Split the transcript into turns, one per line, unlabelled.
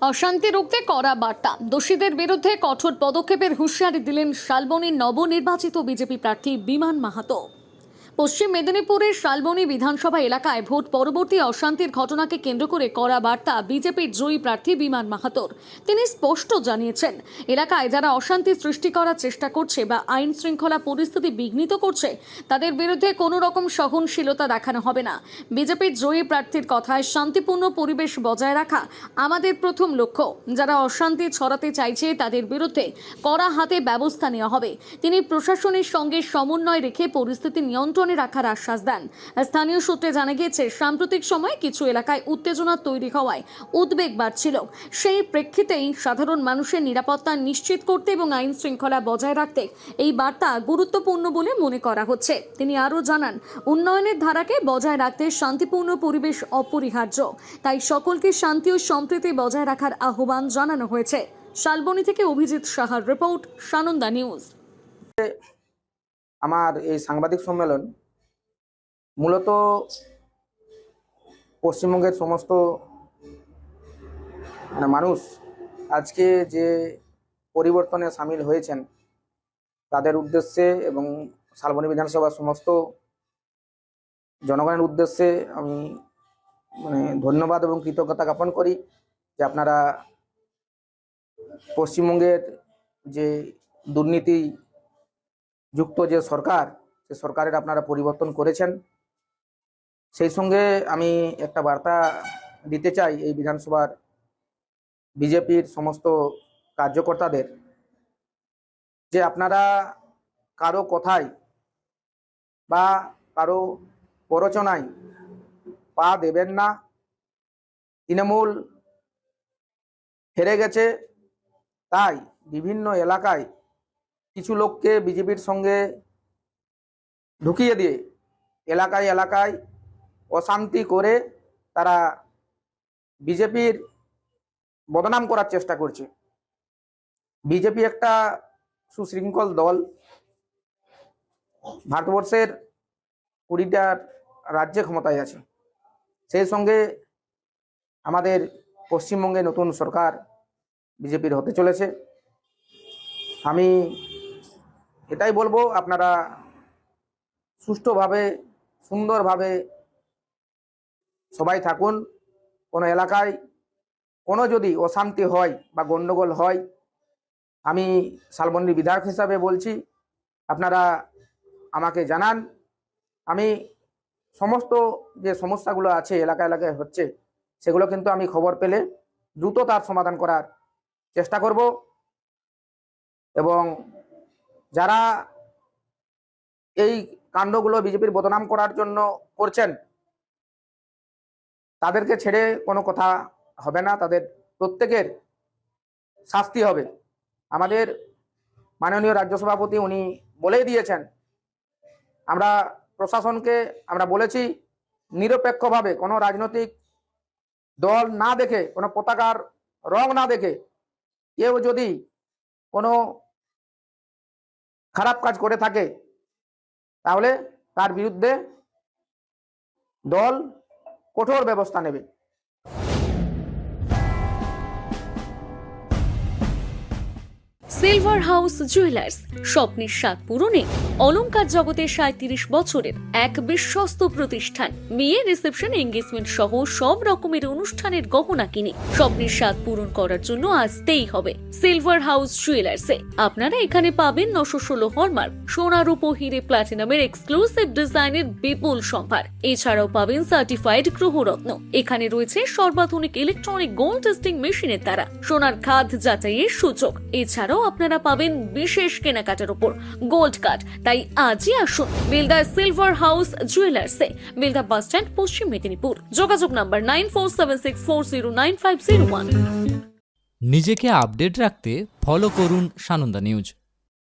অশান্তি রুখতে কড়া বার্তা, দোষীদের বিরুদ্ধে কঠোর পদক্ষেপের হুঁশিয়ারি দিলেন শালবনীর নবনির্বাচিত বিজেপি প্রার্থী বিমান মাহাতো। পশ্চিম মেদিনীপুরের শালবনী বিধানসভা এলাকায় ভোট পরবর্তী অশান্তির ঘটনাকে কেন্দ্র করে কড়া বার্তা বিজেপির জয়ী প্রার্থী বিমান মাহাতোর। তিনি স্পষ্ট জানিয়েছেন, এলাকায় যারা অশান্তি সৃষ্টি করার চেষ্টা করছে বা আইন শৃঙ্খলা পরিস্থিতি বিঘ্নিত করছে, তাদের বিরুদ্ধে কোনো রকম সহনশীলতা দেখানো হবে না। বিজেপির জয়ী প্রার্থীর কথায়, শান্তিপূর্ণ পরিবেশ বজায় রাখা আমাদের প্রথম লক্ষ্য। যারা অশান্তি ছড়াতে চাইছে তাদের বিরুদ্ধে কড়া হাতে ব্যবস্থা নেওয়া হবে। তিনি প্রশাসনের সঙ্গে সমন্বয় রেখে পরিস্থিতি নিয়ন্ত্রণে রাখার আশ্বাস দেন। স্থানীয় সূত্রে জানা গিয়েছে, সাম্প্রতিক সময়ে কিছু এলাকায় উত্তেজনা তৈরি হওয়ায় উদ্বেগ বাড়ছিল। সেই প্রেক্ষিতেই সাধারণ মানুষের নিরাপত্তা নিশ্চিত করতে এবং আইন শৃঙ্খলা বজায় রাখতে এই বার্তা গুরুত্বপূর্ণ বলে মনে করা হচ্ছে। তিনি আরও জানান, উন্নয়নের ধারাকে বজায় রাখতে শান্তিপূর্ণ পরিবেশ অপরিহার্য, তাই সকলকে শান্তি ও সম্প্রীতি বজায় রাখার আহ্বান জানানো হয়েছে। শালবনী থেকে অভিজিৎ সাহার রিপোর্ট, সানন্দা নিউজ।
আমার এই সাংবাদিক সম্মেলন মূলত পশ্চিমবঙ্গের সমস্ত মানুষ আজকে যে পরিবর্তনে সামিল হয়েছেন তাদের উদ্দেশ্যে এবং শালবনী বিধানসভার সমস্ত জনগণের উদ্দেশ্যে আমি ধন্যবাদ এবং কৃতজ্ঞতা জ্ঞাপন করি যে আপনারা পশ্চিমবঙ্গের যে দুর্নীতি যুক্ত যে সরকার, সে সরকারের আপনারা পরিবর্তন করেছেন। সেই সঙ্গে আমি একটা বার্তা দিতে চাই এই বিধানসভার বিজেপির সমস্ত কার্যকর্তাদের, যে আপনারা কারো কথায় বা কারো প্ররোচনায় পা দেবেন না। তৃণমূল হেরে গেছে, তাই বিভিন্ন এলাকায় কিছু লোককে বিজেপির সঙ্গে ঢুকিয়ে দিয়ে এলাকায় এলাকায় অশান্তি করে তারা বিজেপির বদনাম করার চেষ্টা করছে। বিজেপি একটা সুশৃঙ্খল দল, ভারতবর্ষের 20টা রাজ্যে ক্ষমতায় আছে। সেই সঙ্গে আমাদের পশ্চিমবঙ্গে নতুন সরকার বিজেপির হতে চলেছে। আমি এটাই বলবো, আপনারা সুষ্ঠুভাবে সুন্দরভাবে সবাই থাকুন। কোনো এলাকায় কোনো যদি অশান্তি হয় বা গণ্ডগোল হয়, আমি শালবনীর বিধায়ক হিসাবে বলছি, আপনারা আমাকে জানান। আমি সমস্ত যে সমস্যাগুলো আছে এলাকা এলাকায় হচ্ছে, সেগুলো কিন্তু আমি খবর পেলে দ্রুত তার সমাধান করার চেষ্টা করব। এবং যারা এই কাণ্ডগুলো বিজেপির বদনাম করার জন্য করছেন, তাদেরকে ছেড়ে কোনো কথা হবে না, তাদের প্রত্যেকের শাস্তি হবে। আমাদের মাননীয় রাজ্য সভাপতি উনি বলেই দিয়েছেন, আমরা প্রশাসনকে আমরা বলেছি নিরপেক্ষভাবে, কোনো রাজনৈতিক দল না দেখে, কোনো পতাকার রং না দেখে কেউ যদি কোনো খারাপ কাজ করে থাকে তাহলে তার বিরুদ্ধে দল কঠোর ব্যবস্থা নেবে।
সিলভার হাউস জুয়েলার্স, স্বপ্নের স্বাদ পূরণে অলংকার জগতের 37 বছরের এক বিশ্বস্ত প্রতিষ্ঠান। বিয়ে, রিসেপশন, এঙ্গেজমেন্ট সহ সব রকমের অনুষ্ঠানের গহনা কিনে স্বপ্নের স্বাদ পূরণ করার জন্য আসতেই হবে সিলভার হাউস জুয়েলার্সে। আপনারা এখানে পাবেন 916 হলমার্ক সোনা, রূপো, হিরে, প্লাটিনামের এক্সক্লুসিভ ডিজাইনের বিপুল সম্ভার। এছাড়াও পাবেন সার্টিফাইড গ্রহরত্ন। এখানে রয়েছে সর্বাধুনিক ইলেকট্রনিক গোল্ড টেস্টিং মেশিনের দ্বারা সোনার খাদ যাচাইয়ের সুযোগ। এছাড়াও আপনারা পাবেন বিশেষ কেনাকাটার উপর গোল্ড কার্ড। তাই আজই আসুন বেলদা সিলভার হাউস জুয়েলার্সে, বেলদা বাস স্ট্যান্ড, পশ্চিম মেদিনীপুর। যোগাযোগ নাম্বার 9476409501।
নিজেকে আপডেট রাখতে ফলো করুন সানন্দা নিউজ।